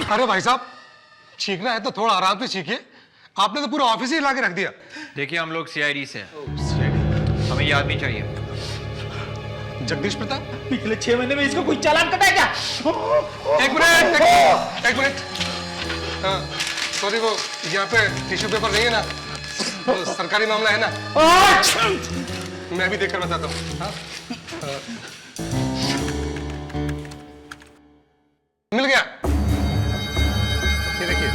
अरे भाई साहब, छींकना है तो थोड़ा आराम से छींकिए। आपने तो पूरा ऑफिस ही हिला के रख दिया। देखिए हम लोग सीआईडी से हैं, हमें ये आदमी चाहिए। जगदीश प्रताप, पिछले 6 महीने में इसको कोई चालान कटा है क्या? एक मिनट। सॉरी, वो यहाँ पे टिश्यू पेपर नहीं है ना, तो सरकारी मामला है ना। मैं भी देखकर बताता हूँ। हाँ? मिल गया। ये देखिए,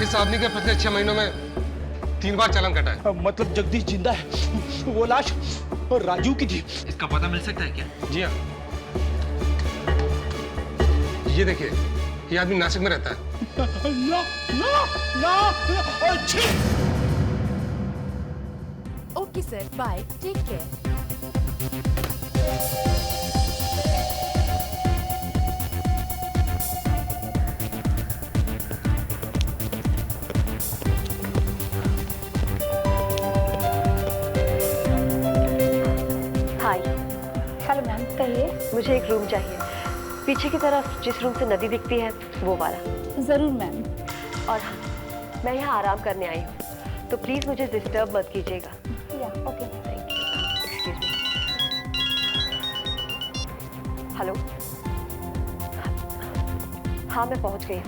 इस आदमी के पिछले 6 महीनों में 3 बार चालान कटा है। मतलब जगदीश जिंदा है, वो लाश राजू की थी। इसका पता मिल सकता है क्या? जी हाँ, ये देखिए, ये आदमी नासिक में रहता है। ना, ना, ना, okay sir, bye, take care. Hi. Hello ma'am, कहिए। मुझे एक रूम चाहिए, पीछे की तरफ जिस रूम से नदी दिखती है वो वाला। जरूर मैम। और हाँ, मैं यहाँ आराम करने आई हूँ, तो प्लीज मुझे डिस्टर्ब मत कीजिएगा। या okay. Thank you. Excuse me. Hello. हाँ, मैं पहुँच गई हूँ।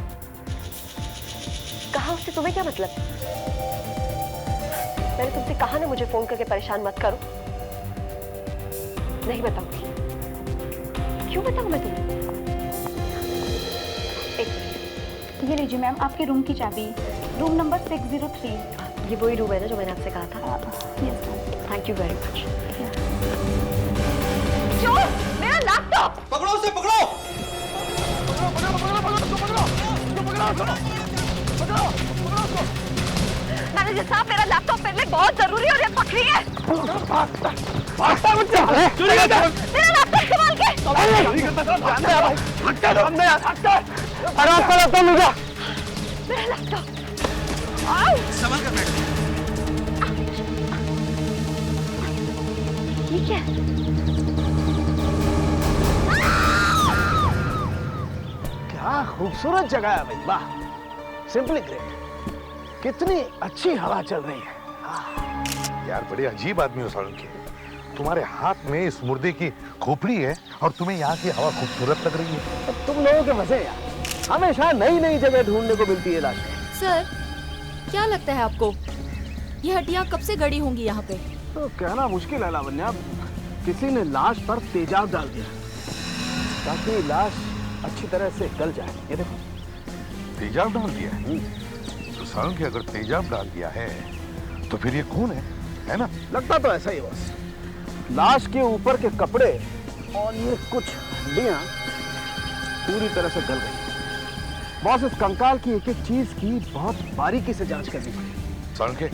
कहाँ, उससे तुम्हें क्या मतलब? मैंने तुमसे कहा ना मुझे फोन करके परेशान मत करो। नहीं बताऊंगी। क्यों बताऊं मैं तुम्हें? एक मिनट। ये लीजिए मैम, आपके रूम की चाबी, रूम नंबर 603। ये वही रूम है ना जो मैंने आपसे कहा था? Yes ma'am. Thank you very much. चोर, मेरा लैपटॉप! पकड़ो उसे, पकड़ो! मैनेजर साहब, मेरा लैपटॉप मेरे लिए बहुत जरूरी है और ये पकड़ी है। भागता मत जा! मेरा लैपटॉप संभाल के! मेरा लैपटॉप! संभाल कर बैठ। ये क्या है? क्या खूबसूरत जगह है भाई, वाह, सिंपली ग्रेट। कितनी अच्छी हवा चल रही है। यार बड़े अजीब आदमी हो सालुंखे। तुम्हारे हाथ में इस मुर्दे की खोपड़ी है और तुम्हें यहाँ की हवा खूबसूरत लग रही है। तो तुम लोगों के मजे यार, हमेशा नई नई जगह ढूंढने को मिलती है लाशें। सर, क्या लगता है आपको ये हड्डियां कब से गड़ी होंगी यहाँ पे? तो कहना मुश्किल है लावण्या, किसी ने लाश पर तेजाब डाल दिया ताकि लाश अच्छी तरह से गल जाए। ये देखो, तेजाब डाल दिया है। तो सालुंखे अगर तेजाब डाल दिया है तो फिर ये खून है ना? लगता तो ऐसा ही बस। लाश के ऊपर के कपड़े और ये कुछ हड्डियां पूरी तरह से गल गई। बॉस, इस कंकाल की एक एक चीज की बहुत बारीकी से जांच करनी पड़ेगी। सालुंखे,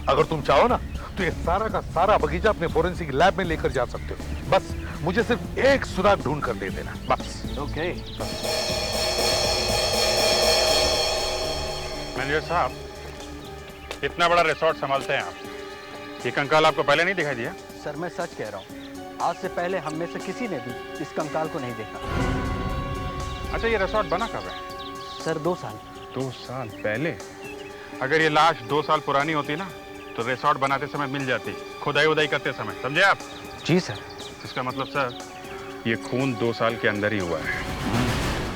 अगर तुम चाहो ना तो ये सारा का सारा बगीचा अपने फोरेंसिक लैब में लेकर जा सकते हो। बस मुझे सिर्फ एक सुराग ढूंढ कर दे देना, बस। ओके। मैनेजर साहब, इतना बड़ा रिसोर्ट संभालते हैं आप, ये कंकाल आपको पहले नहीं दिखाई दिया? सर मैं सच कह रहा हूँ, आज से पहले हम में से किसी ने भी इस कंकाल को नहीं देखा। अच्छा, ये रिसोर्ट बना कब है? सर 2 साल। 2 साल पहले? अगर ये लाश 2 साल पुरानी होती ना तो रिसोर्ट बनाते समय मिल जाती, खुदाई उदाई करते समय, समझे आप? जी सर। इसका मतलब सर, ये खून 2 साल के अंदर ही हुआ है।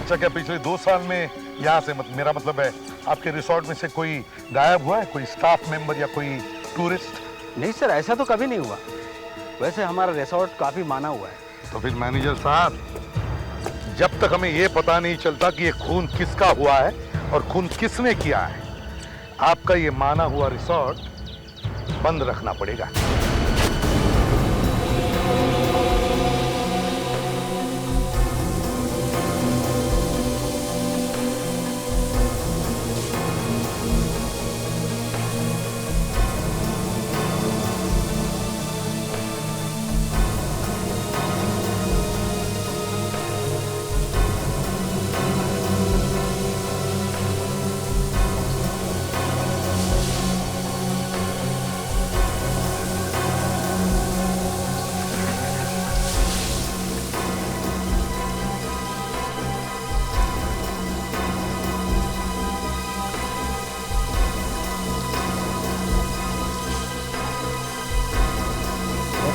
अच्छा, क्या पिछले 2 साल में यहाँ से मेरा मतलब है आपके रिसोर्ट में से कोई गायब हुआ है? कोई स्टाफ मेंबर या कोई टूरिस्ट? नहीं सर, ऐसा तो कभी नहीं हुआ। वैसे हमारा रिसोर्ट काफी माना हुआ है। तो फिर मैनेजर साहब, जब तक हमें ये पता नहीं चलता कि ये खून किसका हुआ है और खून किसने किया है, आपका ये माना हुआ रिसोर्ट बंद रखना पड़ेगा।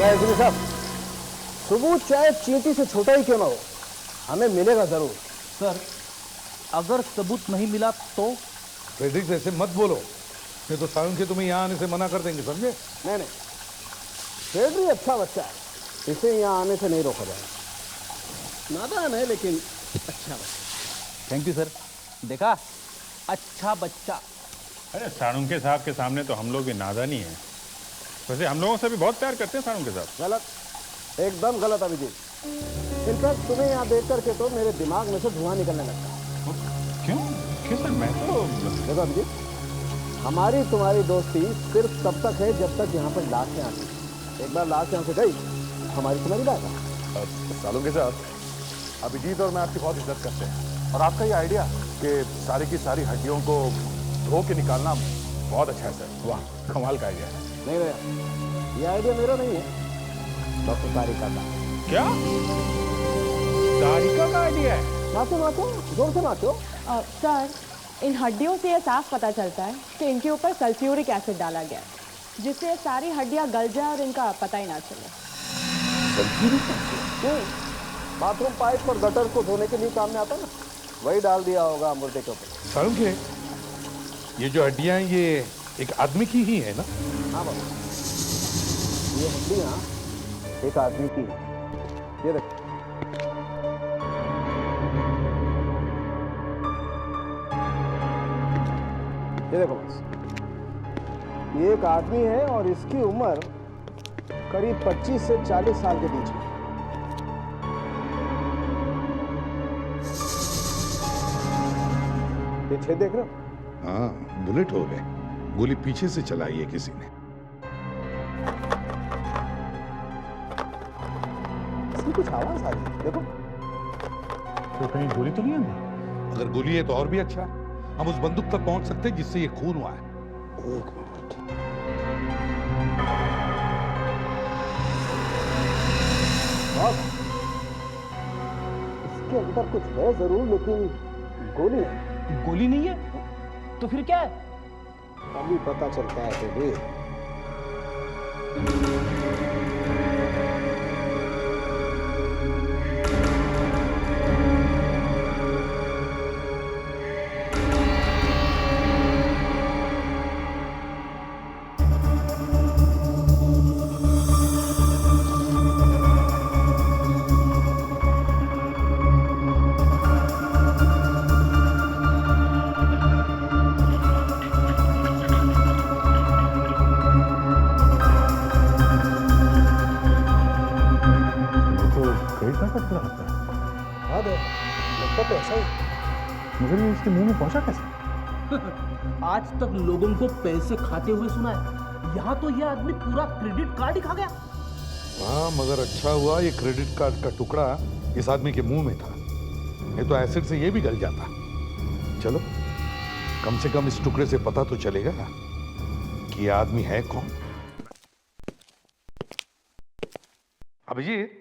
एसपी साहब, सबूत चाहे चींटी से छोटा ही क्यों ना हो, हमें मिलेगा जरूर। सर, अगर सबूत नहीं मिला तो? फ्रेडरिक ऐसे मत बोलो, नहीं तो सारुण के तुम्हें यहाँ आने से मना कर देंगे, समझे? नहीं नहीं, फ्रेडरिक अच्छा बच्चा है, इसे यहाँ आने से नहीं रोका जाएगा। नादान है लेकिन अच्छा बच्चा। Thank you sir. देखा, अच्छा बच्चा। अरे साळुंखे साहब के सामने तो हम लोग भी नादानी है। वैसे हम लोगों से भी बहुत प्यार करते हैं साळुंखे साहब। गलत, एकदम गलत अभिजीत। इनफैक्ट तुम्हें यहाँ देख करके तो मेरे दिमाग में से धुआं निकलने लगता है। क्यों? क्यों सर? मैं तो देखो अभिजीत, हमारी तुम्हारी दोस्ती सिर्फ तब तक है जब तक यहाँ पर लाशें आती हैं। एक बार लाश यहाँ से गई, हमारी तुम्हारी बात है। सालुंखे साहब, अभिजीत और मैं आपकी बहुत इज्जत करते हैं, और आपका ये आइडिया कि सारी की सारी हड्डियों को धो के निकालना बहुत अच्छा है सर। वाह, कमाल का आइडिया है। नहीं भैया, ये आइडिया मेरा नहीं है, डॉक्टर तारिका का। क्या? तारिका का आइडिया है? नाचो नाचो, जोर से नाचो। सर, इन हड्डियों से यह साफ पता चलता है कि इनके ऊपर सल्फ्यूरिक एसिड डाला गया है, जिससे सारी हड्डियां गल जाए और इनका पता ही ना चले। बाथरूम पाइप और गटर को धोने के लिए काम में आता है ना, वही डाल दिया होगा मुर्दे के ऊपर। सालुंखे, ये जो हड्डियां हैं ये एक आदमी की ही है ना? हाँ बाबा, ये हड्डियां एक आदमी की है। ये देखो, ये देखो बस, ये एक आदमी है और इसकी उम्र करीब 25 से 40 साल के बीच में। ये छेद देख रहे हो? हाँ, बुलेट हो गए। गोली पीछे से चलाई है किसी ने। इसकी कुछ आवाज आ रही है, देखो। तो कहीं गोली तो नहीं आई? अगर गोली है तो और भी अच्छा, हम उस बंदूक तक पहुंच सकते हैं जिससे ये खून हुआ है। एक मिनट, इसके अंदर कुछ है जरूर, लेकिन गोली नहीं। गोली नहीं है तो फिर क्या है? अभी पता चलता है बेबी। मगर ये इसके मुंह में पहुंचा कैसे? आज तक लोगों को पैसे खाते हुए सुना है, यहाँ तो ये आदमी पूरा क्रेडिट कार्ड ही खा गया। हाँ, मगर अच्छा हुआ ये क्रेडिट कार्ड का टुकड़ा इस आदमी के मुंह में था, नहीं तो एसिड से ये भी गल जाता। चलो, कम से कम इस टुकड़े से पता तो चलेगा कि ये आदमी है कौन। अभिजीत,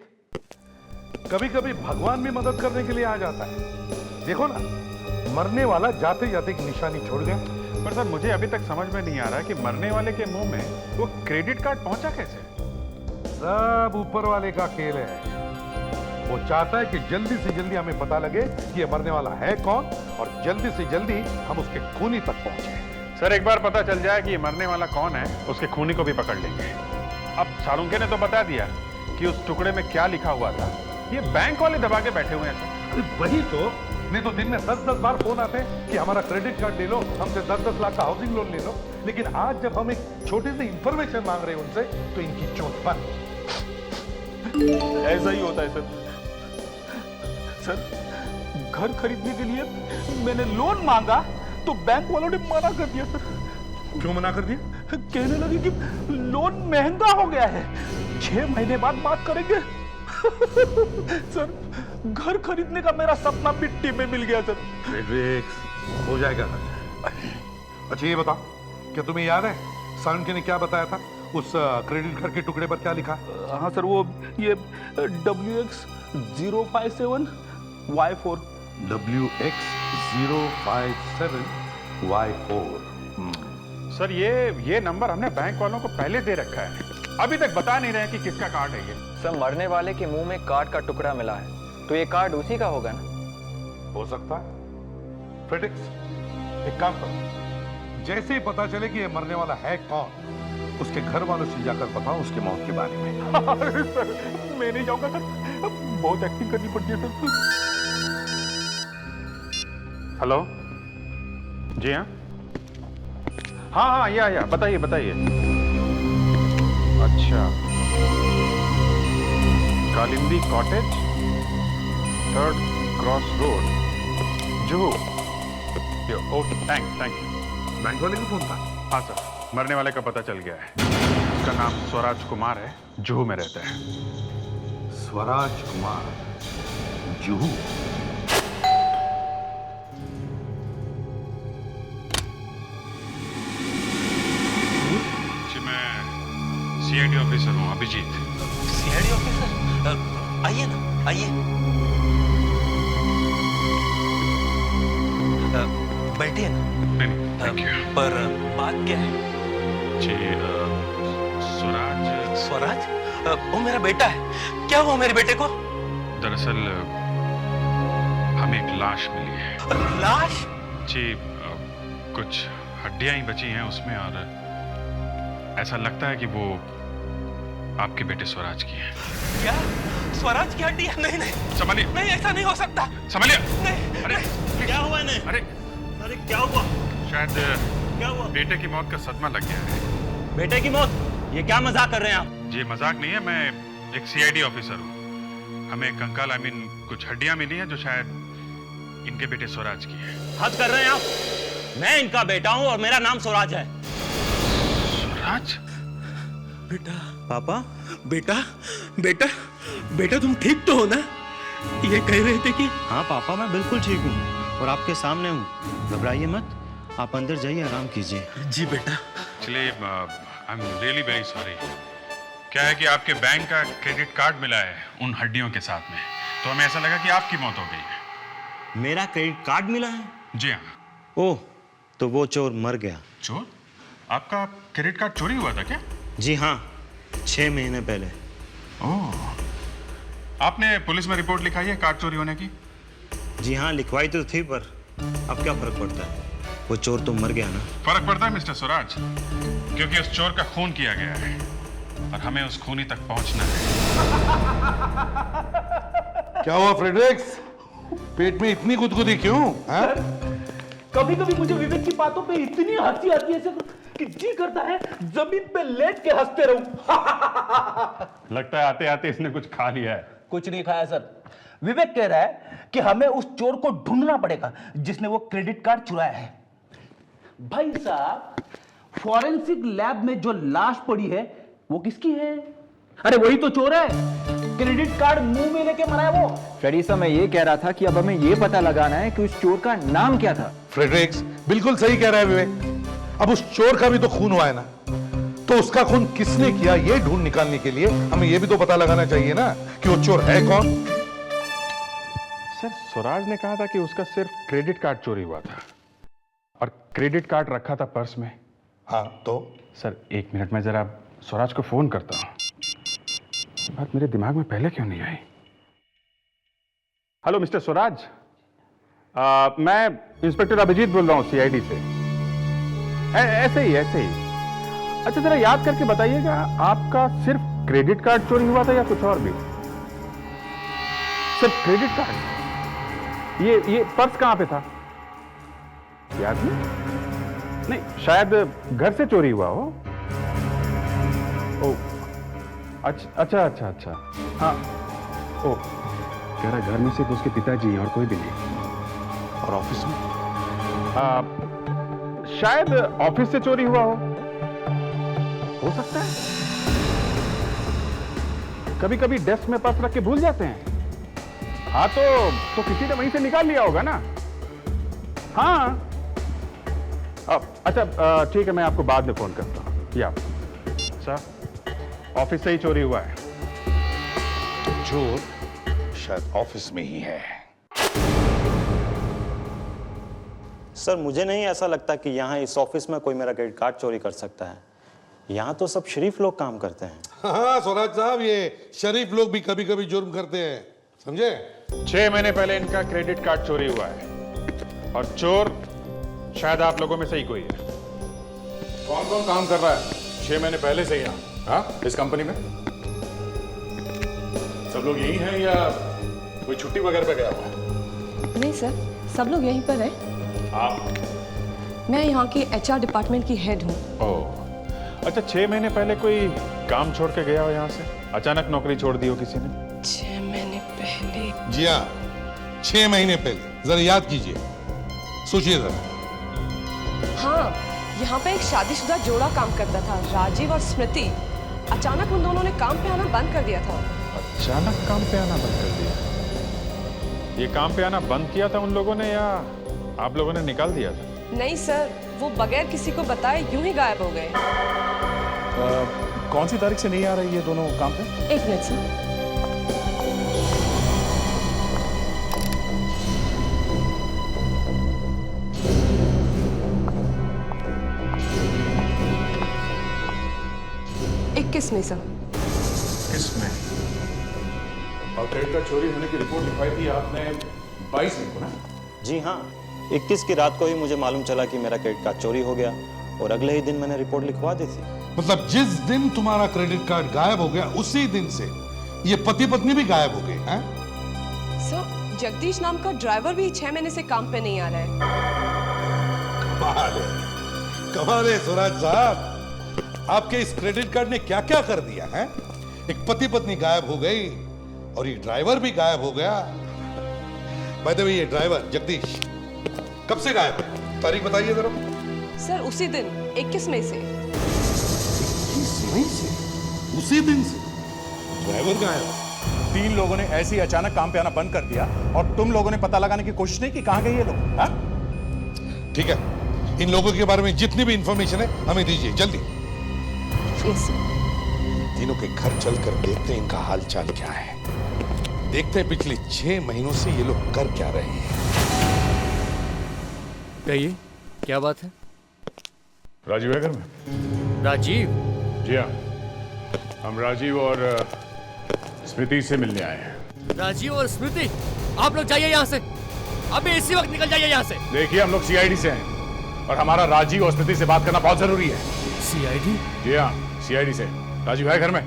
कभी कभी भगवान भी मदद करने के लिए आ जाता है। देखो ना, मरने वाला जाते जाते एक निशानी छोड़ गया। पर सर, मुझे अभी तक समझ में नहीं आ रहा कि मरने वाले के मुंह में वो क्रेडिट कार्ड पहुंचा कैसे? सब ऊपर वाले का खेल है। वो चाहता है कि जल्दी से जल्दी हमें पता लगे कि ये मरने वाला है कौन, और जल्दी से जल्दी हम उसके खूनी तक पहुंचे। सर, एक बार पता चल जाए कि ये मरने वाला कौन है, उसके खूनी को भी पकड़ लेंगे। अब सालुंखे ने तो बता दिया कि उस टुकड़े में क्या लिखा हुआ था। ये बैंक वाले दबा के बैठे हुए हैं सर। वही तो, नहीं तो दिन में 10-10 बार फोन आते कि हमारा क्रेडिट कार्ड ले लो, हमसे 10-10 लाख का हाउसिंग लोन ले लो। लेकिन आज जब हम एक छोटी सी इंफॉर्मेशन मांग रहे हैं उनसे, तो इनकी चोट बंद। ऐसा ही होता है सर। घर खरीदने के लिए मैंने लोन मांगा तो बैंक वालों ने मना कर दिया सर। क्यों मना कर दिया? कहने लगे कि लोन महंगा हो गया है, 6 महीने बाद बात करेंगे। सर, घर खरीदने का मेरा सपना मिट्टी में मिल गया सर। हो जाएगा। अच्छा ये बताओ, क्या तुम्हें याद है सालुंखे ने क्या बताया था उस क्रेडिट कार्ड के टुकड़े पर क्या लिखा? हाँ सर, वो ये WX057 Y4। WX057 Y4। Sir, ये नंबर हमने बैंक वालों को पहले दे रखा है। अभी तक बता नहीं रहे कि किसका कार्ड है ये। सर मरने वाले के मुंह में कार्ड का टुकड़ा मिला है, तो ये कार्ड उसी का होगा ना? हो सकता है। फ्रेडरिक्स, एक काम करो, जैसे ही पता चले कि ये मरने वाला है कौन, उसके घर वालों से जाकर बताओ उसकी मौत के बारे में। अरे सर, मैं नहीं जाऊंगा सर, बहुत एक्टिंग करनी पड़ती है सर। हेलो, जी हाँ, हाँ, या बताइए बताइए। अच्छा, Kalindi cottage, 3rd cross road, Juhu. Okay, thank you. Bank वाले का फोन था? हाँ सर, मरने वाले का पता चल गया है। उसका नाम स्वराज कुमार है, जुहू में रहता है। स्वराज कुमार, जुहू। जी मैं सीआईडी ऑफिसर हूँ, अभिजीत। CID officer? आइए ना, आइए। बैठिए ना। नहीं, थैंक यू। पर बात क्या है? जी स्वराज। स्वराज? वो मेरा बेटा है। क्या हुआ मेरे बेटे को? दरअसल हमें एक लाश मिली है। लाश? जी कुछ हड्डियां ही बची हैं उसमें, और ऐसा लगता है कि वो आपके बेटे स्वराज की है। क्या? स्वराज की हड्डियां? नहीं नहीं संभालिए। नहीं, ऐसा नहीं हो सकता। संभालिए। नहीं। अरे क्या हुआ इन्हें? अरे क्या हुआ? शायद क्या हुआ? बेटे की मौत का सदमा लग गया है। बेटे की मौत? ये क्या मजाक कर रहे हैं आप? जी मजाक नहीं है, मैं एक सीआईडी ऑफिसर हूँ। हमें कंकाल कुछ हड्डियां मिली हैं जो शायद इनके बेटे स्वराज की है। हद कर रहे हैं आप। मैं इनका बेटा हूँ और मेरा नाम स्वराज है। स्वराज? बेटा। पापा? बेटा बेटा बेटा, तुम ठीक तो हो ना? ये कह रहे थे कि। हाँ पापा, मैं बिल्कुल ठीक हूँ और आपके सामने हूँ। घबराइए मत, आप अंदर जाइए, आराम कीजिए। जी बेटा। चलिए, I am really very sorry. क्या है कि आपके बैंक का क्रेडिट कार्ड मिला है उन हड्डियों के साथ में, तो हमें ऐसा लगा कि आपकी मौत हो गई है। मेरा क्रेडिट कार्ड मिला है? जी हाँ। ओह, तो वो चोर मर गया। चोर? आपका क्रेडिट कार्ड चोरी हुआ था क्या? जी हाँ, 6 महीने पहले। ओह, आपने पुलिस में रिपोर्ट लिखाई है कार्ड चोरी होने की? जी हाँ, लिखवाई तो थी, पर अब क्या फर्क पड़ता है, वो चोर तो मर गया ना। फर्क पड़ता है मिस्टर स्वराज, क्योंकि उस चोर का खून किया गया है और हमें उस खूनी तक पहुंचना है। क्या हुआ फ्रेडरिक्स, पेट में इतनी गुदगुदी क्यों? कभी कभी मुझे विवेक की बातों पे इतनी हंसी आती है सर कि जी करता है जमीन पे लेट के हंसते रहूं। लगता है आते आते इसने कुछ खा लिया है। कुछ नहीं खाया सर। विवेक कह रहा है कि हमें उस चोर को ढूंढना पड़ेगा जिसने वो क्रेडिट कार्ड चुराया है। भाई साहब, फॉरेंसिक लैब में जो लाश पड़ी है वो किसकी है? अरे वही तो चोर है, क्रेडिट कार्ड मुंह में लेके मरा है वो। फ्रेडी साहब, मैं ये कह रहा था कि अब हमें ये पता लगाना है कि उस चोर का नाम क्या था। फ्रेडरिक्स बिल्कुल सही कह रहा है विवेक। अब उस चोर का भी तो खून हुआ है ना, तो उसका खून किसने किया ये ढूंढ निकालने के लिए हमें ये भी तो पता लगाना चाहिए ना कि वो चोर है कौन। सर, स्वराज ने कहा था कि उसका सिर्फ क्रेडिट कार्ड चोरी हुआ था और क्रेडिट कार्ड रखा था पर्स में। हाँ तो? सर 1 मिनट में जरा स्वराज को फोन करता हूँ। बात मेरे दिमाग में पहले क्यों नहीं आई? हेलो मिस्टर स्वराज, मैं इंस्पेक्टर अभिजीत बोल रहा हूँ सीआईडी से। ऐसे ही। अच्छा, जरा याद करके बताइएगा, आपका सिर्फ क्रेडिट कार्ड चोरी हुआ था या कुछ और भी? सिर्फ क्रेडिट कार्ड? ये पर्स कहां पे था? याद नहीं, शायद घर से चोरी हुआ हो। ओह, अच्छा। हाँ, ओह, कह रहा घर में सिर्फ उसके पिताजी हैं और कोई भी नहीं। और ऑफिस में? शायद ऑफिस से चोरी हुआ हो सकता है। कभी कभी डेस्क में पर्स रख के भूल जाते हैं। हाँ, तो किसी ने वहीं से निकाल लिया होगा ना। हाँ, अच्छा ठीक है, मैं आपको बाद में फोन करता हूँ। या सर, ऑफिस से ही चोरी हुआ है। तो चोर शायद ऑफिस में ही है। सर, मुझे नहीं ऐसा लगता कि यहाँ इस ऑफिस में कोई मेरा क्रेडिट कार्ड चोरी कर सकता है। यहाँ तो सब शरीफ लोग काम करते हैं। हाँ स्वराज साहब, ये शरीफ लोग भी कभी कभी जुर्म करते हैं, समझे? 6 महीने पहले इनका क्रेडिट कार्ड चोरी हुआ है और चोर शायद आप लोगों में से ही कोई है। कौन कौन काम कर रहा है 6 महीने पहले से यहाँ, हाँ, इस कंपनी में? सब लोग यही हैं या कोई छुट्टी वगैरह पे गया हुआ है? नहीं सर, सब लोग यहीं पर हैं। आप? मैं यहाँ की HR डिपार्टमेंट की हेड हूँ। ओह, अच्छा 6 महीने पहले कोई काम छोड़ के गया हो यहाँ से? अचानक नौकरी छोड़ दी हो किसी ने? 6 महीने पहले? जी हाँ, 6 महीने पहले। जरा याद कीजिए, सोचिए जरा। हाँ, यहाँ पे एक शादीशुदा जोड़ा काम करता था, राजीव और स्मृति। अचानक उन दोनों ने काम पे आना बंद कर दिया था। अचानक काम पे आना बंद कर दिया? ये काम पे आना बंद किया था उन लोगों ने या आप लोगों ने निकाल दिया था? नहीं सर, वो बगैर किसी को बताए यूं ही गायब हो गए। कौन सी तारीख से नहीं आ रही ये दोनों काम पे? 1 मिनट सर। किसमें सर? किसमें? और क्रेडिट कार्ड चोरी होने की रिपोर्ट लिखवाई थी आपने 22 दिन को ना? जी हाँ, 21 की रात को ही मुझे मालूम चला कि मेरा क्रेडिट कार्ड चोरी हो गया और अगले ही दिन मैंने रिपोर्ट लिखवा दी थी। मतलब जिस दिन तुम्हारा क्रेडिट कार्ड गायब हो गया उसी दिन से ये पति पत्नी भी गायब हो गए हैं? सर, जगदीश नाम का ड्राइवर भी 6 महीने से काम पे नहीं आ रहा है। कमाल है स्वराज साहब, आपके इस क्रेडिट कार्ड ने क्या क्या कर दिया है? एक पति पत्नी गायब हो गई और ये ड्राइवर भी गायब हो गया। बाय द वे, ये ड्राइवर जगदीश कब से गायब है? तारीख बताइए जरा। सर, उसी दिन 21 मई से। 21 मई से? उसी दिन से ड्राइवर गायब? 3 लोगों ने ऐसे ही अचानक काम पे आना बंद कर दिया और तुम लोगों ने पता लगाने की कोशिश नहीं की कहां गए ये लोग? हाँ? ठीक है, इन लोगों के बारे में जितनी भी इंफॉर्मेशन है हमें दीजिए जल्दी। तीनों के घर चलकर देखते हैं इनका हाल चाल क्या है, देखते हैं पिछले 6 महीनों से ये लोग कर क्या रहे हैं। कहिए, क्या बात है? राजीव है घर में? राजीव? जी हाँ, हम राजीव और स्मृति से मिलने आए हैं। राजीव और स्मृति? आप लोग जाइए यहाँ से, अभी इसी वक्त निकल जाइए यहाँ से। देखिए, हम लोग CID से हैं और हमारा राजीव और स्मृति से बात करना बहुत जरूरी है। CID? जी हाँ, CID से। राजीव है घर में?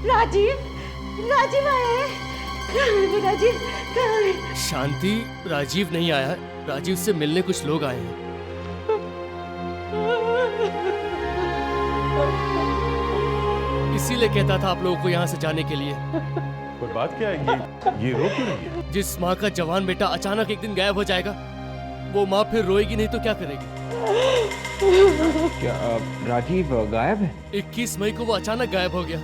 राजीव आया है। राजीव कहाँ है? शांति, राजीव नहीं आया है। राजीव से मिलने कुछ लोग आए हैं। इसीलिए कहता था आप लोगों को यहाँ से जाने के लिए। कोई बात क्या है? ये रो क्यों रही है? जिस माँ का जवान बेटा अचानक एक दिन गायब हो जाएगा, वो माँ फिर रोएगी नहीं तो क्या करेगी? क्या राजीव गायब है? 21 मई को वो अचानक गायब हो गया।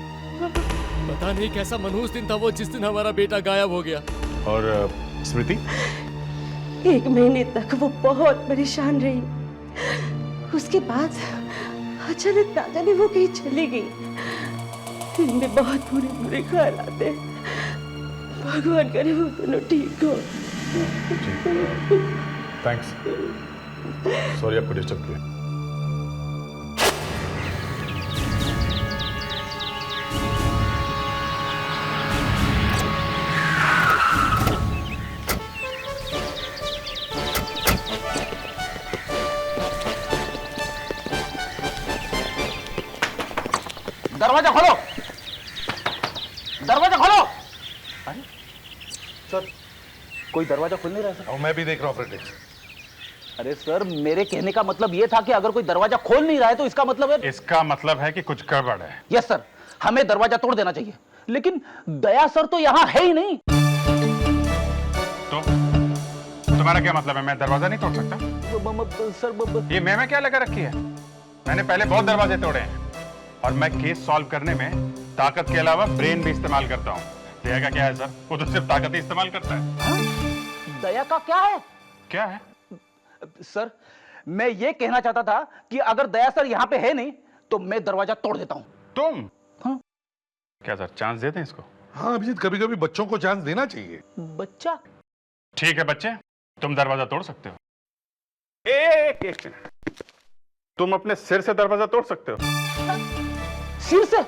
पता नहीं कैसा मनहूस दिन था वो जिस दिन हमारा बेटा गायब हो गया। और स्मृति? 1 महीने तक वो बहुत परेशान रही। उसके बाद अचानक ना जाने वो कहीं चली गई। दिन में बहुत बुरे बुरे ख्याल आते हैं। भगवान करे वो दोनों ठीक हो। थैंक्स, सॉरी आपको डिस्टर्ब किया। दरवाजा खोलो, दरवाजा खोलो। अरे सर, कोई दरवाजा खोल नहीं रहा सर। और मैं भी देख रहा हूँ फ्रेंड। अरे सर, मेरे कहने का मतलब ये था कि अगर कोई दरवाजा खोल नहीं रहा है तो इसका मतलब है? इसका मतलब है कि कुछ गड़बड़ है। यस सर, हमें दरवाजा तोड़ देना चाहिए। लेकिन दया सर तो यहाँ है ही नहीं। तो तुम्हारा क्या मतलब है? मैं दरवाजा नहीं तोड़ सकता? सर ये मैं क्या लगा रखी है? मैंने पहले बहुत दरवाजे तोड़े हैं और मैं केस सॉल्व करने में ताकत के अलावा ब्रेन भी इस्तेमाल करता हूँ। दया का क्या है सर? वो तो सिर्फ ताकत ही इस्तेमाल करता है। दया का क्या है? क्या है सर, मैं ये कहना चाहता था कि अगर दया सर यहाँ पे है नहीं तो मैं दरवाजा तोड़ देता हूँ। तुम? हाँ? क्या सर, चांस देते हैं इसको? हाँ अभिजीत, कभी कभी बच्चों को चांस देना चाहिए। बच्चा? ठीक है बच्चे, तुम दरवाजा तोड़ सकते हो। एक मिनट, तुम अपने सिर से दरवाजा तोड़ सकते हो? सिर से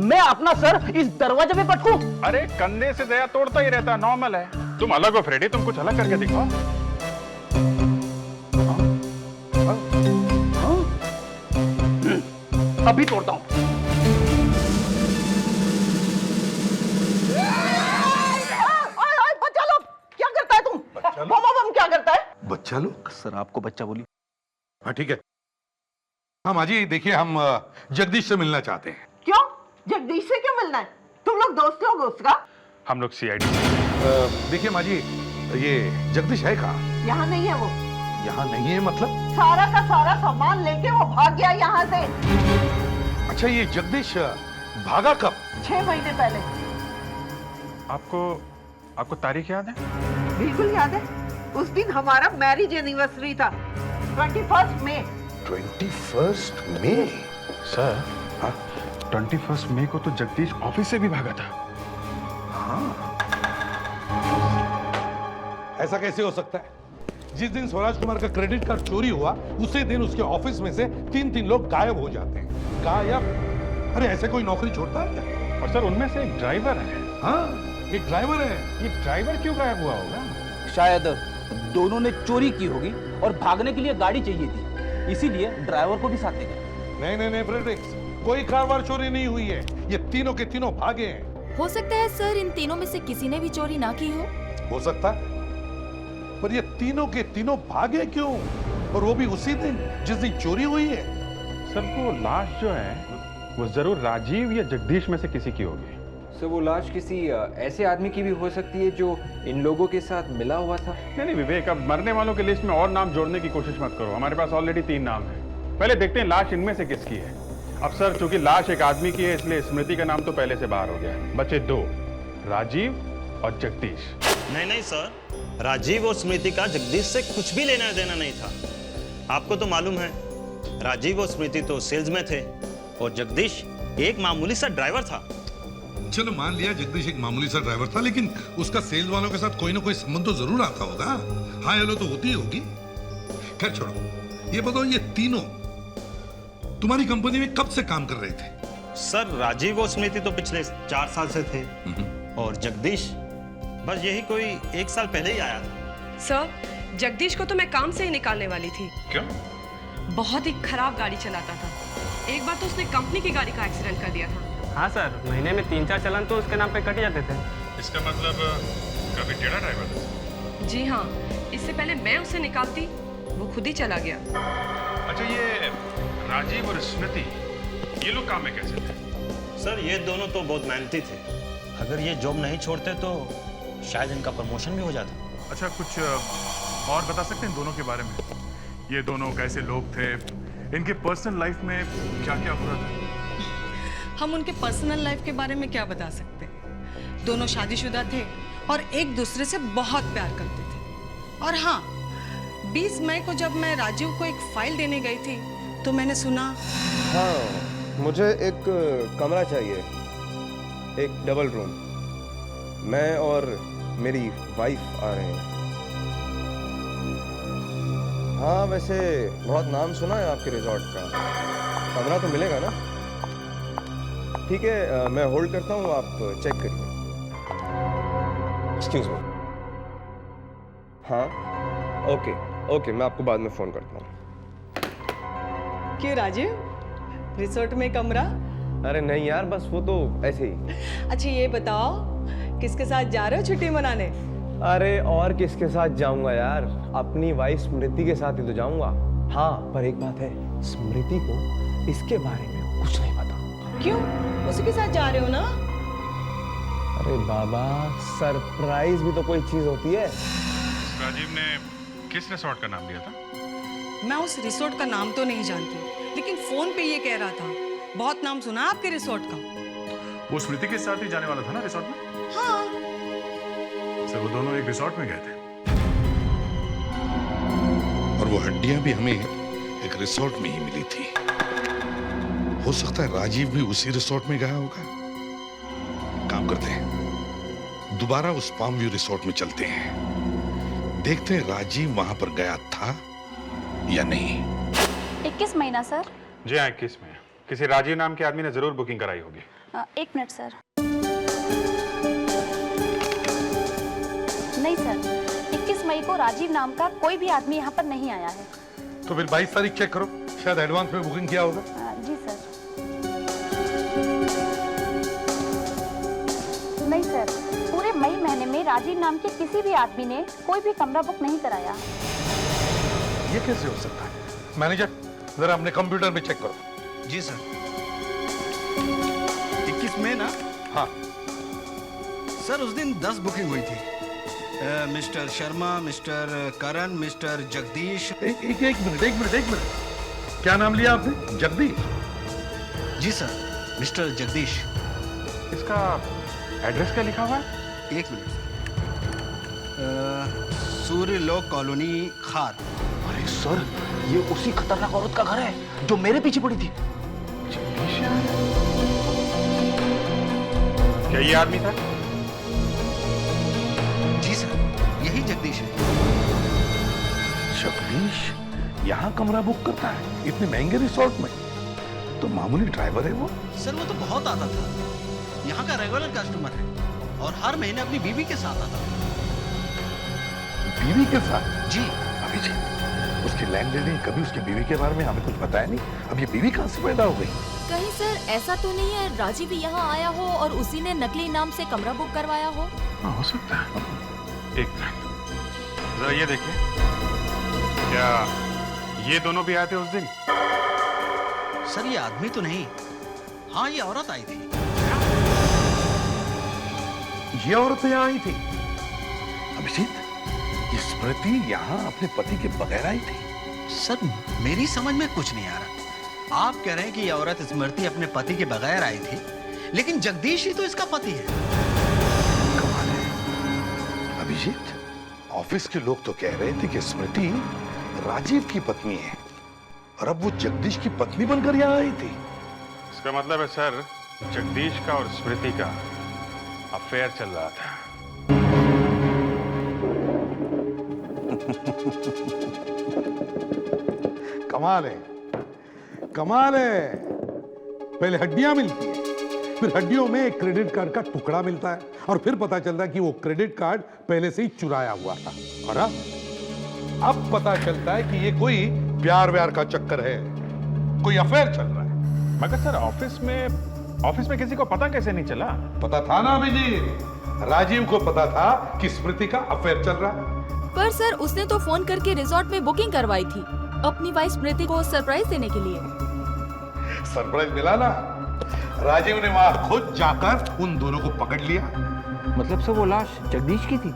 मैं अपना सर इस दरवाजे पे पटकूं? अरे कंधे से दया तोड़ता ही रहता, नॉर्मल है। तुम अलग हो फ्रेडी, तुम कुछ अलग करके दिखाओ। अभी तोड़ता हूं। बच्चा लोग क्या करता है तुम? बम क्या करता है? बच्चा लोग? सर आपको बच्चा बोली। हाँ ठीक है। हाँ माजी देखिए, हम जगदीश से मिलना चाहते हैं। क्यों? जगदीश से क्यों मिलना है? तुम लोग दोस्त हो उसका? हम लोग सीआईडी से। देखिए माजी, ये जगदीश है कहाँ? यहाँ नहीं है वो। यहाँ नहीं है मतलब? सारा का सारा सामान लेके वो भाग गया यहाँ से। अच्छा, ये जगदीश भागा कब? 6 महीने पहले। आपको तारीख याद है? बिल्कुल याद है। उस दिन हमारा मैरिज एनिवर्सरी था, 21 मई। 21 मई? सर, 21 मई को तो जगदीश ऑफिस से भी भागा था। हाँ। ऐसा कैसे हो सकता है? जिस दिन स्वराज कुमार का क्रेडिट कार्ड चोरी हुआ, उसी दिन उसके ऑफिस में से 3 लोग गायब हो जाते हैं। गायब? अरे ऐसे कोई नौकरी छोड़ता है क्या? और सर उनमें से एक ड्राइवर है। हाँ, एक ड्राइवर है। ये ड्राइवर क्यों गायब हुआ होगा? शायद दोनों ने चोरी की होगी और भागने के लिए गाड़ी चाहिए थी, इसीलिए ड्राइवर को भी साथ ले गए। नहीं फ्रेडरिक्स, कोई कार चोरी नहीं हुई है। ये तीनों के तीनों भागे हैं। हो सकता है सर इन तीनों में से किसी ने भी चोरी ना की हो सकता है, पर ये तीनों के तीनों भागे क्यों? और वो भी उसी दिन जिस दिन चोरी हुई है। सर वो लाश जो है वो जरूर राजीव या जगदीश में से किसी की होगी। सर वो लाश किसी ऐसे आदमी की भी हो सकती है जो इन लोगों के साथ मिला हुआ था। नहीं विवेक, अब मरने वालों की लिस्ट में और नाम जोड़ने की कोशिश मत करो। हमारे पास ऑलरेडी 3 नाम है। पहले देखते हैं लाश इनमें से किसकी है। अब सर चूंकि लाश एक आदमी की है, इसलिए स्मृति का नाम तो पहले से बाहर हो गया है। बचे 2, राजीव और जगदीश। नहीं सर, राजीव और स्मृति का जगदीश से कुछ भी लेना देना नहीं था। आपको तो मालूम है, राजीव और स्मृति तो सेल्स में थे और जगदीश एक मामूली सा ड्राइवर था। चलो मान लिया जगदीश एक मामूली सा ड्राइवर था, लेकिन उसका सेल्स वालों के साथ कोई ना कोई संबंध तो जरूर आता होगा। हाँ हेलो तो होती होगी। खैर छोड़ो, ये बताओ ये तीनों तुम्हारी कंपनी में कब से काम कर रहे थे? सर राजीव और स्मृति तो पिछले 4 साल से थे और जगदीश बस यही कोई 1 साल पहले ही आया था। सर जगदीश को तो मैं काम से ही निकालने वाली थी। क्यों? बहुत ही खराब गाड़ी चलाता था। एक बार तो उसने कंपनी की गाड़ी का एक्सीडेंट कर दिया था। हाँ सर, महीने में 3-4 चालान तो उसके नाम पे कट जाते थे। इसका मतलब काफी टेढ़ा ड्राइवर था। जी हाँ, इससे पहले मैं उसे निकालती, वो खुद ही चला गया। अच्छा, ये राजीव और स्मृति ये लोग काम में कैसे थे? सर ये दोनों तो बहुत मेहनती थे। अगर ये जॉब नहीं छोड़ते तो शायद इनका प्रमोशन भी हो जाता। अच्छा, कुछ और बता सकते हैं दोनों के बारे में? ये दोनों कैसे लोग थे? इनके पर्सनल लाइफ में क्या क्या हो रहा था? हम उनके पर्सनल लाइफ के बारे में क्या बता सकते हैं? दोनों शादीशुदा थे और एक दूसरे से बहुत प्यार करते थे। और हाँ, 20 मई को जब मैं राजीव को एक फाइल देने गई थी तो मैंने सुना। हाँ, मुझे एक कमरा चाहिए, एक डबल रूम। मैं और मेरी वाइफ आ रहे हैं। हाँ वैसे बहुत नाम सुना है आपके रिजॉर्ट का, कमरा तो मिलेगा ना? ठीक है, मैं होल्ड करता हूँ, आप चेक करिए। Excuse me. हाँ ओके, मैं आपको बाद में फोन करता हूँ। क्यों राजीव, रिसोर्ट में कमरा? अरे नहीं यार, बस वो तो ऐसे ही। अच्छा ये बताओ, किसके साथ जा रहे हो छुट्टी मनाने? अरे और किसके साथ जाऊंगा यार, अपनी वाइफ स्मृति के साथ ही तो जाऊंगा। हाँ पर एक बात है, स्मृति को इसके बारे में कुछ नहीं पता। क्यों? उसी के साथ जा रहे हो ना? अरे बाबा, सरप्राइज भी तो कोई चीज होती है। राजीव ने किस रिसोर्ट का नाम लिया था? मैं उस रिसोर्ट का नाम तो नहीं जानती, लेकिन फोन पे ये कह रहा था बहुत नाम सुना आपके रिसोर्ट का। वो स्मृति के साथ ही जाने वाला था ना रिसोर्ट में? हाँ। सर वो दोनों एक रिसोर्ट में गए थे और वो हड्डियां भी हमें एक रिसोर्ट में ही मिली थी। हो सकता है राजीव भी उसी रिसोर्ट में गया होगा। काम करते हैं, दोबारा उस पाम व्यू रिसोर्ट में चलते हैं, देखते हैं राजीव वहां पर गया था या नहीं। 21 महीना सर? जी हाँ, 21 में। किसी राजीव नाम के आदमी ने जरूर बुकिंग कराई होगी। एक मिनट सर। नहीं सर, 21 मई को राजीव नाम का कोई भी आदमी यहाँ पर नहीं आया है। तो फिर 22 तारीख चेक करो, शायद एडवांस में बुकिंग किया होगा। जी सर। नहीं सर, पूरे मई महीने में राजीव नाम के किसी भी आदमी ने कोई भी कमरा बुक नहीं कराया। ये कैसे हो सकता है? मैनेजर, जरा अपने कंप्यूटर में चेक करो। जी सर। 21 मई ना? हाँ सर, उस दिन 10 बुकिंग हुई थी। मिस्टर शर्मा, मिस्टर करण, मिस्टर जगदीश। एक मिनट। क्या नाम लिया आपने? जगदीश? जी सर, मिस्टर जगदीश। इसका एड्रेस क्या लिखा हुआ है? एक मिनट। सूर्यलोक कॉलोनी, खार। अरे सर, ये उसी खतरनाक औरत का घर है जो मेरे पीछे पड़ी थी। क्या ये आदमी था? जी सर, यही जगदीश है। जगदीश यहाँ कमरा बुक करता है इतने महंगे रिसोर्ट में? तो मामूली ड्राइवर है वो? सर, वो तो बहुत आता था, यहाँ का रेगुलर कस्टमर है और हर महीने अपनी बीवी के साथ आता था। बीवी के साथ? जी। अभिजीत, उसकी लैंडलेडी कभी उसकी बीवी के बारे में हमें कुछ बताया नहीं। अब ये बीवी कहाँ से पैदा हो गई? कहीं सर ऐसा तो नहीं है राजीव भी यहाँ आया हो और उसी ने नकली नाम से कमरा बुक करवाया हो? हाँ, हो सकता है। एक मिनट, जरा ये देखिए, क्या ये दोनों भी आए थे उस दिन? सर, ये आदमी तो नहीं। हाँ, ये औरत आई थी। ये औरत यहाँ आई थी? अभिजीत, ये स्मृति यहाँ अपने पति के बगैर आई थी? सर, मेरी समझ में कुछ नहीं आ रहा। आप कह रहे हैं कि ये औरत स्मृति अपने पति के बगैर आई थी, लेकिन जगदीश ही तो इसका पति है। कमाल है। अभिजीत, ऑफिस के लोग तो कह रहे थे कि स्मृति राजीव की पत्नी है और अब वो जगदीश की पत्नी बनकर यहाँ आई थी। इसका मतलब है सर, जगदीश का और स्मृति का अफेयर चल रहा था। कमाल है। पहले हड्डियां मिलती हैं, फिर हड्डियों में एक क्रेडिट कार्ड का टुकड़ा मिलता है और फिर पता चलता है कि वो क्रेडिट कार्ड पहले से ही चुराया हुआ था। और अब पता चलता है कि ये कोई प्यार व्यार का चक्कर है, कोई अफेयर चल रहा है। मगर सर, ऑफिस में किसी को पता कैसे नहीं चला? पता था ना अभिजीत, राजीव को पता था कि स्मृति का अफेयर चल रहा है। पर सर, उसने तो फोन करके रिजॉर्ट में बुकिंग करवाई थी अपनी वाइफ स्मृति को सरप्राइज देने के लिए। सरप्राइज मिला ना, राजीव ने वहां खुद जाकर उन दोनों को पकड़ लिया। मतलब सर, वो लाश जगदीश की थी?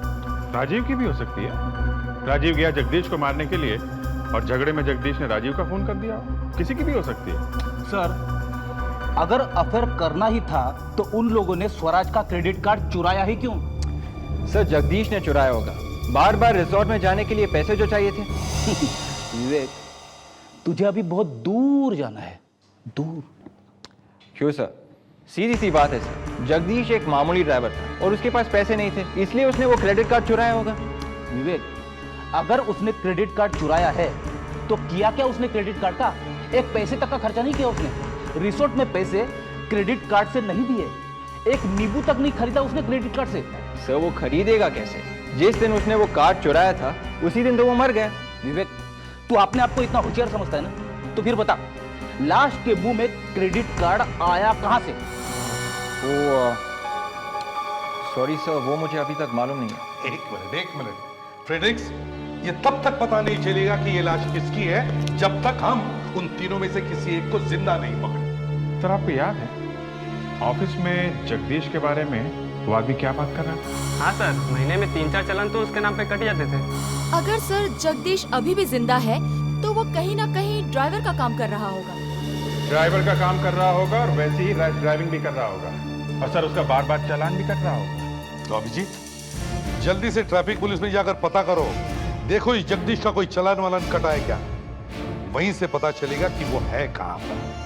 राजीव की भी हो सकती है। राजीव गया जगदीश को मारने के लिए और झगड़े में जगदीश ने राजीव का फोन कर दिया। किसी की भी हो सकती है। सर, अगर अफेयर करना ही था तो उन लोगों ने स्वराज का क्रेडिट कार्ड चुराया ही क्यों? सर, जगदीश ने चुराया होगा, बार बार रिजॉर्ट में जाने के लिए पैसे जो चाहिए थे। विवेक, तुझे अभी बहुत दूर जाना है, दूर। क्यों सर? सीधी सी बात है सर, जगदीश एक मामूली ड्राइवर था और उसके पास पैसे नहीं थे, इसलिए उसने वो क्रेडिट कार्ड चुराया होगा। विवेक, अगर उसने क्रेडिट कार्ड चुराया है तो किया क्या उसने क्रेडिट कार्ड का? एक पैसे तक का खर्चा नहीं किया उसने। रिसोर्ट में पैसे क्रेडिट कार्ड से नहीं दिए, एक नींबू तक नहीं खरीदा उसने क्रेडिट कार्ड से। सर, वो खरीदेगा कैसे? जिस दिन उसने वो कार्ड चुराया था उसी दिन तो वो मर गया। विवेक, तू अपने आप को इतना होशियार समझता है ना, तो फिर बता, लाश के मुंह में क्रेडिट कार्ड आया कहां से? वो सॉरी सर, वो मुझे अभी तक मालूम नहीं है। एक मिनट फ्रेडरिक्स, ये तब तक पता नहीं चलेगा कि ये लाश किसकी है जब तक हम उन तीनों में से किसी एक को जिंदा नहीं पकड़े। सर, आपको याद है ऑफिस में जगदीश के बारे में वो आदमी क्या बात कर रहा है? हाँ सर, महीने में 3-4 चालान तो उसके नाम पे कट जाते थे। अगर सर जगदीश अभी भी जिंदा है तो वो कहीं ना कहीं ड्राइवर का काम कर रहा होगा। ड्राइवर का काम कर रहा होगा और वैसे ही रैश ड्राइविंग भी कर रहा होगा और सर उसका बार बार चालान भी कट रहा होगा। तो अभिजीत, जल्दी से ट्रैफिक पुलिस में जाकर पता करो, देखो इस जगदीश का कोई चालान वालान कटा है क्या। वहीं से पता चलेगा कि वो है कहां पर।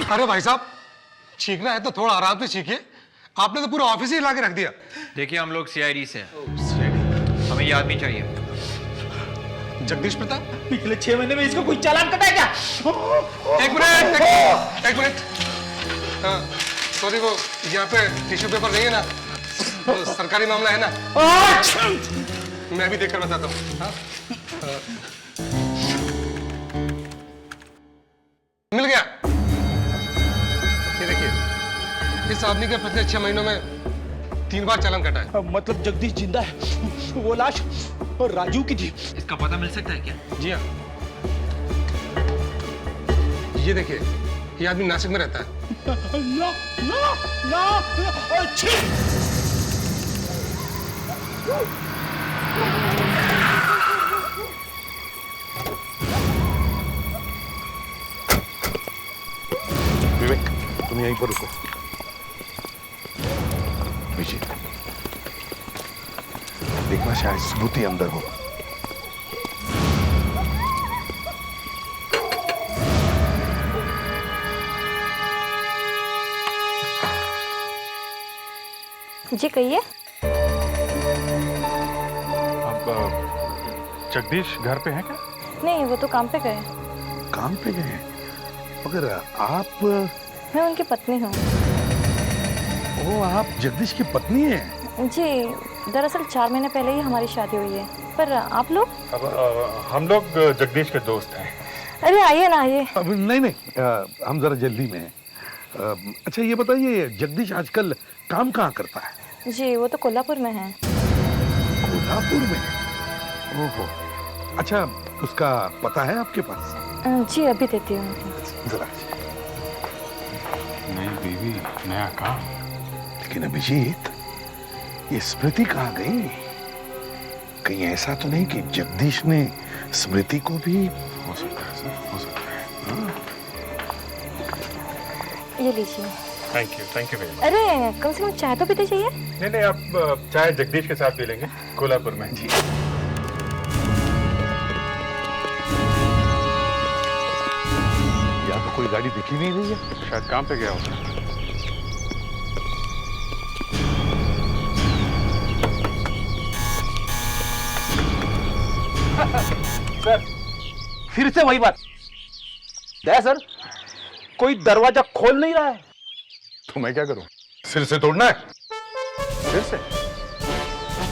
अरे भाई साहब, छींकना है तो थोड़ा आराम से छींकिए, आपने तो पूरा ऑफिस ही हिला के रख दिया। देखिए, हम लोग सीआईडी से हैं, हमें ये आदमी चाहिए। जगदीश प्रताप? पिछले 6 महीने में इसको कोई चालान कटा है क्या? एक मिनट। सॉरी, वो यहाँ पे टिश्यू पेपर नहीं है ना, वो सरकारी मामला है ना। मैं भी देखकर बताता हूँ। मिल गया। ये देखिए, इस आदमी के पिछले 6 महीनों में 3 बार चालान कटा है। मतलब जगदीश जिंदा है, वो लाश और राजू की थी। इसका पता मिल सकता है क्या? जी हाँ, ये देखिए, ये आदमी नासिक में रहता है। ना ना ना, अच्छी। विवेक, तुम यहीं पर रुको। विजय, देखना शायद स्मृति अंदर हो। जी कहिए। अब जगदीश घर पे है क्या? नहीं, वो तो काम पे गए। काम पे गए हैं? मगर आप? मैं उनकी पत्नी हूँ। ओ, आप जगदीश की पत्नी हैं? जी, दरअसल 4 महीने पहले ही हमारी शादी हुई है। पर आप लोग? अब हम लोग जगदीश के दोस्त हैं। अरे आइए ना, आइए। अब नहीं, हम जरा जल्दी में हैं। अच्छा ये बताइए, जगदीश आजकल काम कहाँ करता है? जी, वो तो कोल्हापुर में है। कोल्हापुर में? ओहो, अच्छा उसका पता है आपके पास? जी अभी देती हूँ। जरा। नई बीवी, नया काम। लेकिन अभिजीत, ये स्मृति कहाँ गई? कहीं ऐसा तो नहीं कि जगदीश ने स्मृति को भी? हो सकता है सर, हो सकता है। ये लीजिए। Thank you very much. अरे कम से कम चाय तो पीते चाहिए। नहीं, आप चाय जगदीश के साथ पी लेंगे कोल्हापुर में। जी। यहाँ तो कोई गाड़ी दिखी नहीं रही है। शायद काम पे गया होगा। सर, फिर से वही बात। सर, कोई दरवाजा खोल नहीं रहा है। तो मैं क्या करूं? सिर से तोड़ना है? फिर से?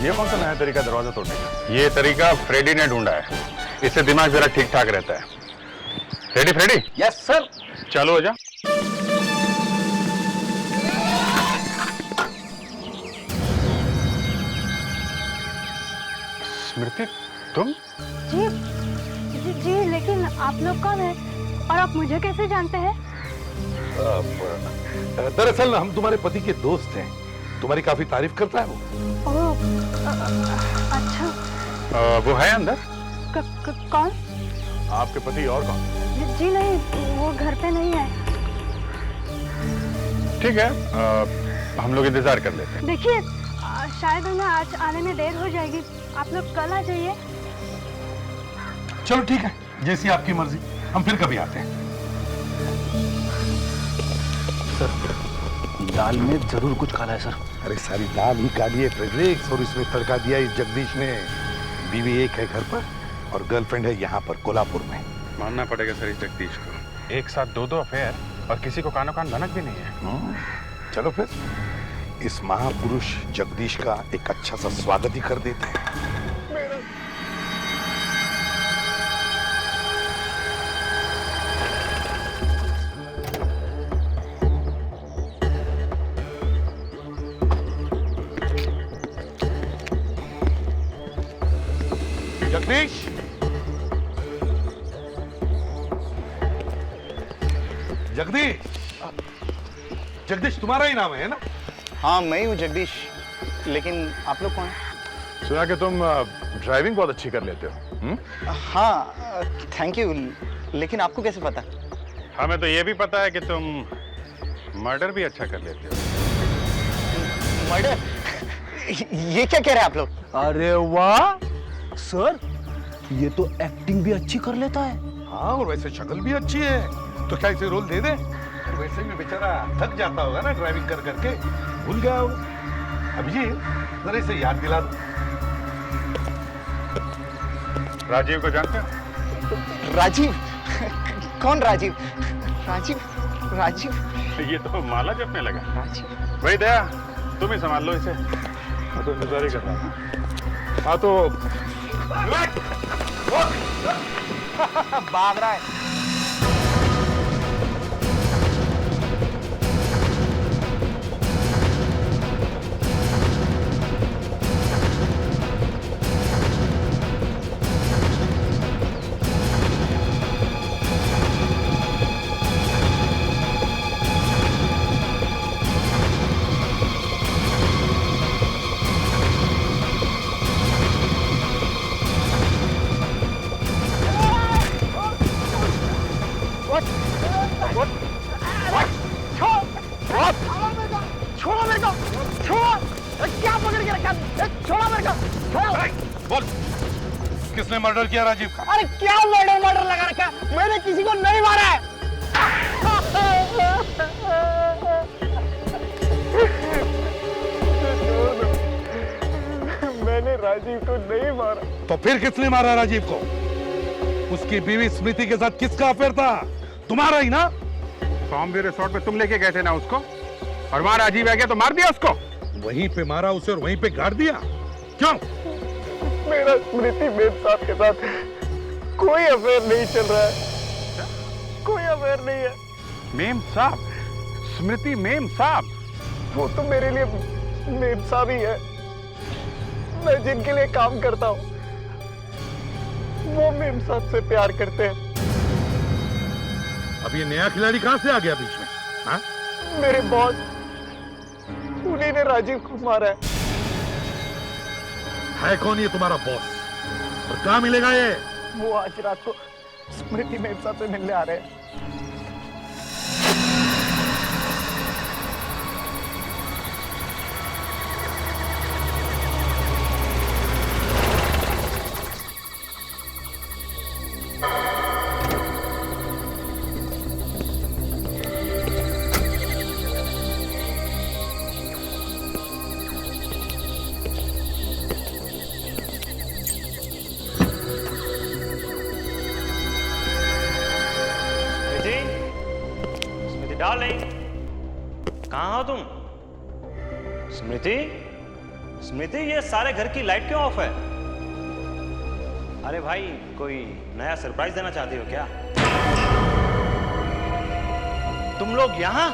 ये कौन सा नया तरीका दरवाजा तोड़ने का? ये तरीका फ्रेडी ने ढूंढा है। इससे दिमाग जरा ठीक ठाक रहता है। फ्रेडी? Yes sir. चालू हो जा। स्मृति, तुम? जी, लेकिन आप लोग कौन हैं? और आप मुझे कैसे जानते हैं? दरअसल हम तुम्हारे पति के दोस्त हैं। तुम्हारी काफी तारीफ करता है वो। ओह, अच्छा। वो है अंदर? कौन? आपके पति और कौन? जी नहीं, वो घर पे नहीं है। ठीक है, हम लोग इंतजार कर लेते हैं। देखिए, शायद हमें आज आने में देर हो जाएगी। आप लोग कल आ जाइए। चलो ठीक है, जैसी आपकी मर्जी। हम फिर कभी आते हैं। सर, दाल में जरूर कुछ काला है सर। अरे सारी दाल ही काली है फ्रेडरिक्स, और इसमें तड़का दिया इस जगदीश ने। बीवी एक है घर पर और गर्लफ्रेंड है यहाँ पर कोल्हापुर में। मानना पड़ेगा सर इस जगदीश को। एक साथ 2 अफेयर और किसी को कानो कान भनक भी नहीं है। चलो फिर इस महापुरुष जगदीश का एक अच्छा सा स्वागत ही कर देते हैं। जगदीश, जगदीश तुम्हारा ही नाम है ना? हाँ मैं ही हूँ जगदीश, लेकिन आप लोग कौन हैं? सुना कि तुम ड्राइविंग बहुत अच्छी कर लेते हो। हाँ थैंक यू, लेकिन आपको कैसे पता? हमें तो ये भी पता है कि तुम मर्डर भी अच्छा कर लेते हो। मर्डर? ये क्या कह रहे हैं आप लोग? अरे वाह सर, ये तो एक्टिंग भी अच्छी कर लेता है। हाँ, और वैसे शक्ल भी अच्छी है। तो क्या इसे रोल दे दे? वैसे भी बेचारा थक जाता होगा ना ड्राइविंग कर करके, भूल गया हो। अभिजीत, जरा इसे याद दिला दो। राजीव को जानते हो? राजीव? कौन राजीव? राजीव? राजीव? ये तो माला जपने लगा। भाई दया, तुम ही संभाल लो इसे। मैं तो इंतजार ही कर रहा था। हाँ तो भाग रहा है। किसने मर्डर किया राजीव का? अरे क्या मर्डर लगा रखा? मैंने किसी को नहीं मारा है। मैंने राजीव को नहीं मारा। तो फिर किसने मारा राजीव को? उसकी बीवी स्मृति के साथ किसका अफेयर था? तुम्हारा ही ना? सौम्य रिसोर्ट में तुम लेके गए थे ना उसको, और वहां राजीव आ गया तो मार दिया उसको। वहीं पे मारा उसे और वहीं पे गाड़ दिया? क्यों? मेरा स्मृति मेम साहब के साथ कोई अफेयर नहीं चल रहा है। कोई अफेयर नहीं है। मेम साहब? स्मृति मेम साहब? वो तो मेरे लिए मेम साहब ही है। मैं जिनके लिए काम करता हूँ वो मेम साहब से प्यार करते हैं। अब ये नया खिलाड़ी कहां से आ गया बीच में? हाँ? मेरे बॉस, उन्हीं ने राजीव को मारा है कौन ये तुम्हारा बॉस? और कहां मिलेगा ये? वो आज रात को स्मृति मेम साहब से मिलने आ रहे हैं। डार्लिंग, कहाँ हो तुम? स्मृति? स्मृति, ये सारे घर की लाइट क्यों ऑफ है? अरे भाई, कोई नया सरप्राइज देना चाहती हो क्या? तुम लोग यहाँ?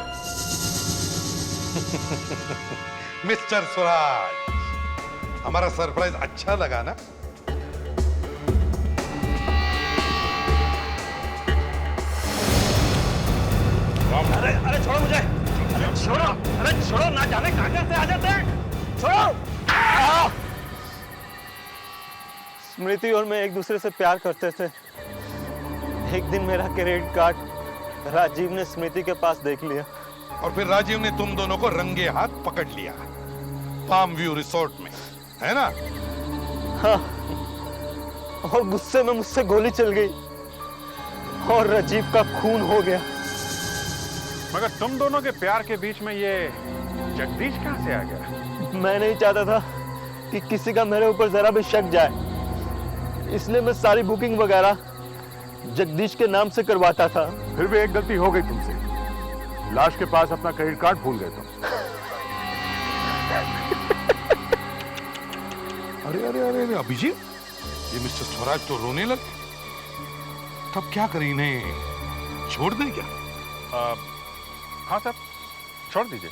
मिस्टर स्वराज, हमारा सरप्राइज अच्छा लगा ना? अरे छोड़ो मुझे! अरे छोड़ो, ना जाने कहां से आ जाते हैं। छोड़ो! स्मृति और मैं एक दूसरे से प्यार करते थे। एक दिन मेरा क्रेडिट कार्ड राजीव ने स्मृति के पास देख लिया, और फिर राजीव ने तुम दोनों को रंगे हाथ पकड़ लिया पाम व्यू रिसोर्ट में, है ना? हाँ, और गुस्से में मुझसे गोली चल गई और राजीव का खून हो गया। मगर तुम दोनों के प्यार के बीच में ये जगदीश कहां से आ गया? मैं नहीं चाहता था कि किसी का मेरे ऊपर जरा भी शक जाए, इसलिए मैं सारी बुकिंग वगैरह जगदीश के नाम से करवाता था। फिर भी एक गलती हो गई तुमसे, लाश के पास अपना क्रेडिट कार्ड भूल गए तुम। अरे अभिजीत, ये मिस्टर स्वराज तो रोने लगे। तब क्या करें, इन्हें छोड़ दें क्या? हाँ सर, छोड़ दीजिए।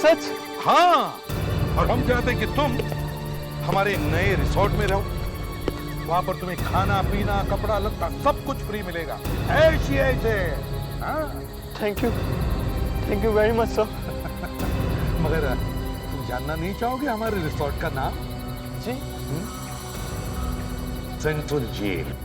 सच? हाँ, और हम चाहते हैं कि तुम हमारे नए रिसोर्ट में रहो। वहां पर तुम्हें खाना पीना कपड़ा लत्ता सब कुछ फ्री मिलेगा। ऐसी ऐसे। Thank you very much sir. मगर तुम जानना नहीं चाहोगे हमारे रिसोर्ट का नाम? जी? Central jail.